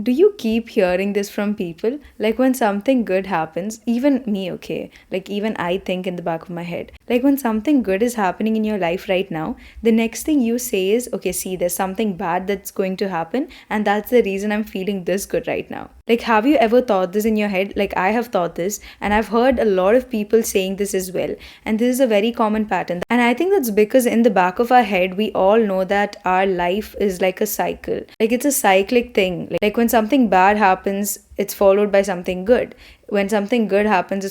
Do you keep hearing this from people? Like when something good happens, even me, okay? Like even I think in the back of my head. Like when something good is happening in your life right now, the next thing you say is, okay, see, there's something bad that's going to happen, and that's the reason I'm feeling this good right now. Like, have you ever thought this in your head? Like, I have thought this, and I've heard a lot of people saying this as well. And this is a very common pattern. And I think that's because in the back of our head, we all know that our life is like a cycle. Like, it's a cyclic thing. Like when something bad happens, it's followed by something good. When something good happens,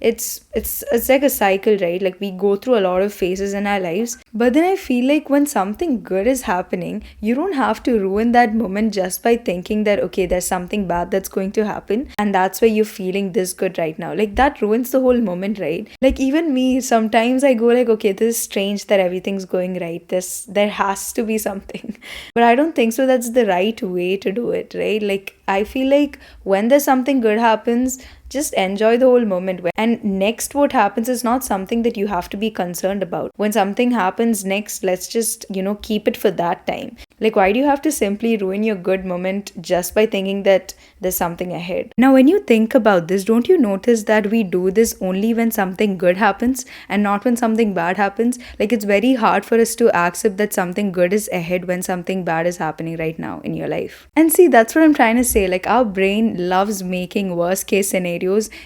it's like a cycle, right? Like we go through a lot of phases in our lives, but then I feel like when something good is happening, you don't have to ruin that moment just by thinking that, okay, there's something bad that's going to happen, and that's why you're feeling this good right now. Like that ruins the whole moment, right? Like even me, sometimes I go like, okay, this is strange that everything's going right, there has to be something. But I don't think so that's the right way to do it, right? Like I feel like when there's something good happens, just enjoy the whole moment. And next, what happens is not something that you have to be concerned about. When something happens next, let's just, keep it for that time. Like, why do you have to simply ruin your good moment just by thinking that there's something ahead? Now, when you think about this, don't you notice that we do this only when something good happens and not when something bad happens? Like, it's very hard for us to accept that something good is ahead when something bad is happening right now in your life. And see, that's what I'm trying to say. Like, our brain loves making worst case scenarios.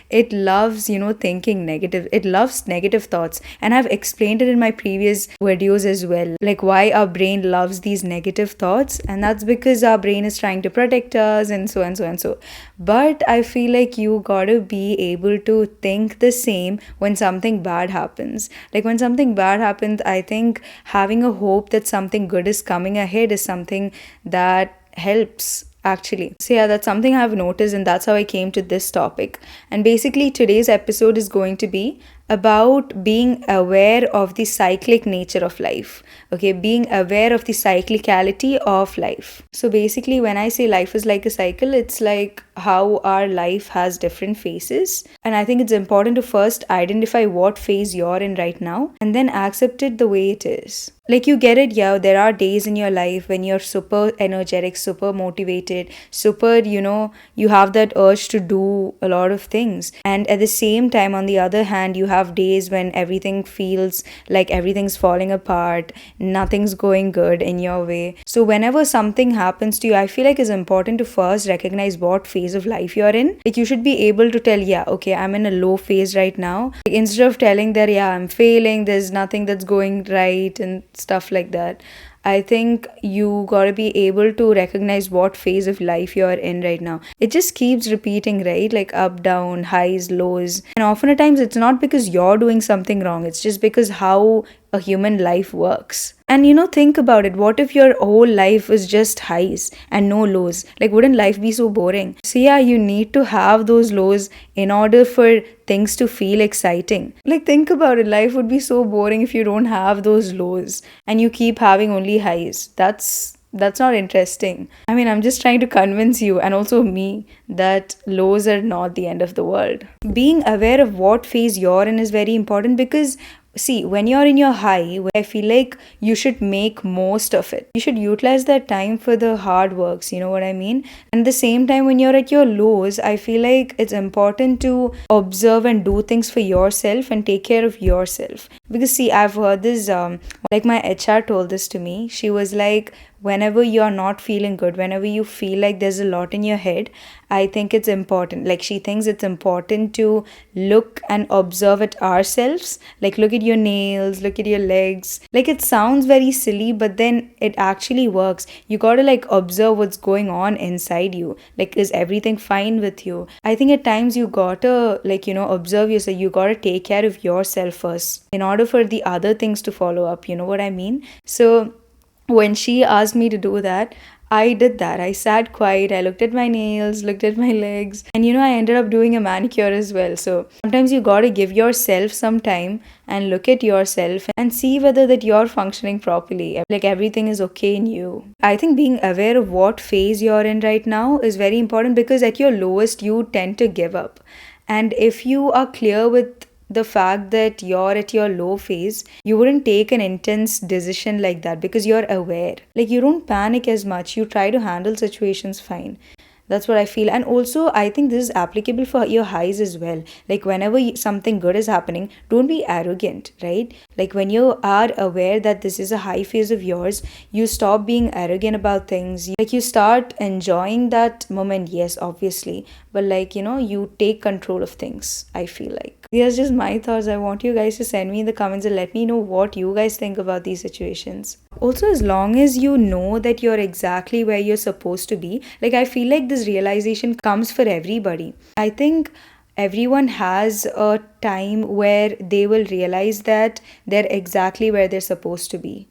It loves, thinking negative. It loves negative thoughts. And I've explained it in my previous videos as well. Like, why our brain loves these negative thoughts, and that's because our brain is trying to protect us and so and so and so. But I feel like you gotta be able to think the same when something bad happens. Like when something bad happens, I think having a hope that something good is coming ahead is something that helps actually. So yeah, that's something I've noticed, and that's how I came to this topic. And basically today's episode is going to be about being aware of the cyclic nature of life. Okay, being aware of the cyclicality of life. So basically, when I say life is like a cycle, it's like how our life has different phases. And I think it's important to first identify what phase you're in right now and then accept it the way it is. Like you get it, yeah, there are days in your life when you're super energetic, super motivated, super, you have that urge to do a lot of things. And at the same time, on the other hand, you have days when everything feels like everything's falling apart, nothing's going good in your way. So whenever something happens to you, I feel like it's important to first recognize what phase of life you're in. Like you should be able to tell, yeah, okay, I'm in a low phase right now. Like instead of telling that, yeah, I'm failing, there's nothing that's going right and stuff like that. I think you gotta be able to recognize what phase of life you're in right now. It just keeps repeating, right? Like up, down, highs, lows. And often at times it's not because you're doing something wrong, it's just because how a human life works. And think about it. What if your whole life is just highs and no lows? Like, wouldn't life be so boring? So, yeah, you need to have those lows in order for things to feel exciting. Like, think about it. Life would be so boring if you don't have those lows and you keep having only highs. That's not interesting. I mean, I'm just trying to convince you and also me that lows are not the end of the world. Being aware of what phase you're in is very important because see, when you're in your high, I feel like you should make most of it. You should utilize that time for the hard works, you know what I mean? And at the same time, when you're at your lows, I feel like it's important to observe and do things for yourself and take care of yourself. Because see, I've heard this, like my HR told this to me. She was like, whenever you're not feeling good, whenever you feel like there's a lot in your head, I think it's important. Like she thinks it's important to look and observe at ourselves. Like look at your nails, look at your legs. Like it sounds very silly, but then it actually works. You gotta like observe what's going on inside you. Like is everything fine with you? I think at times you gotta like, observe yourself. You gotta take care of yourself first in order for the other things to follow up. You know what I mean? So when she asked me to do that, I did that. I sat quiet, I looked at my nails, looked at my legs, and I ended up doing a manicure as well. So sometimes you gotta give yourself some time and look at yourself and see whether that you're functioning properly, like everything is okay in you. I think being aware of what phase you're in right now is very important because at your lowest, you tend to give up. And if you are clear with the fact that you're at your low phase, you wouldn't take an intense decision like that because you're aware. Like you don't panic as much, you try to handle situations fine. That's what I feel. And also, I think this is applicable for your highs as well. Like, whenever something good is happening, don't be arrogant, right? Like, when you are aware that this is a high phase of yours, you stop being arrogant about things. Like, you start enjoying that moment, yes, obviously. But, like, you take control of things, I feel like. These are just my thoughts. I want you guys to send me in the comments and let me know what you guys think about these situations. Also, as long as you know that you're exactly where you're supposed to be, like, I feel like this realization comes for everybody. I think everyone has a time where they will realize that they're exactly where they're supposed to be.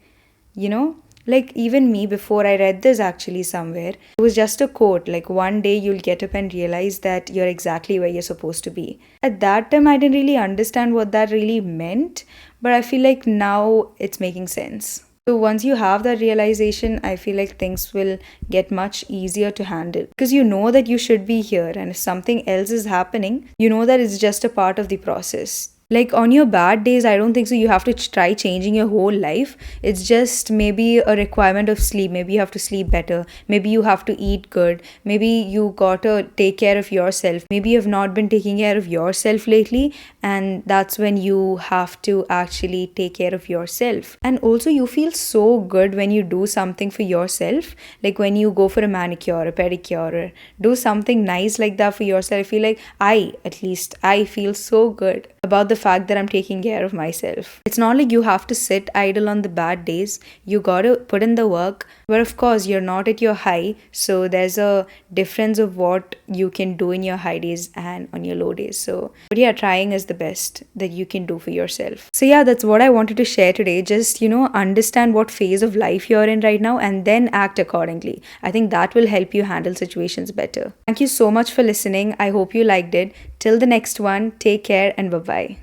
You know? Like, even me, before I read this actually somewhere, it was just a quote. Like, one day you'll get up and realize that you're exactly where you're supposed to be. At that time, I didn't really understand what that really meant, but I feel like now it's making sense. So once you have that realization, I feel like things will get much easier to handle because you know that you should be here, and if something else is happening, you know that it's just a part of the process. Like, on your bad days, I don't think so you have to try changing your whole life. It's just maybe a requirement of sleep. Maybe you have to sleep better. Maybe you have to eat good. Maybe you gotta take care of yourself. Maybe you have not been taking care of yourself lately, and that's when you have to actually take care of yourself. And also, you feel so good when you do something for yourself. Like, when you go for a manicure, a pedicure, or do something nice like that for yourself. I feel like at least I feel so good about the fact that I'm taking care of myself. It's not like you have to sit idle on the bad days. You gotta put in the work. But of course, you're not at your high, so there's a difference of what you can do in your high days and on your low days. So, but yeah, trying is the best that you can do for yourself. So yeah, that's what I wanted to share today. Just, understand what phase of life you're in right now and then act accordingly. I think that will help you handle situations better. Thank you so much for listening. I hope you liked it. Till the next one, take care and bye bye.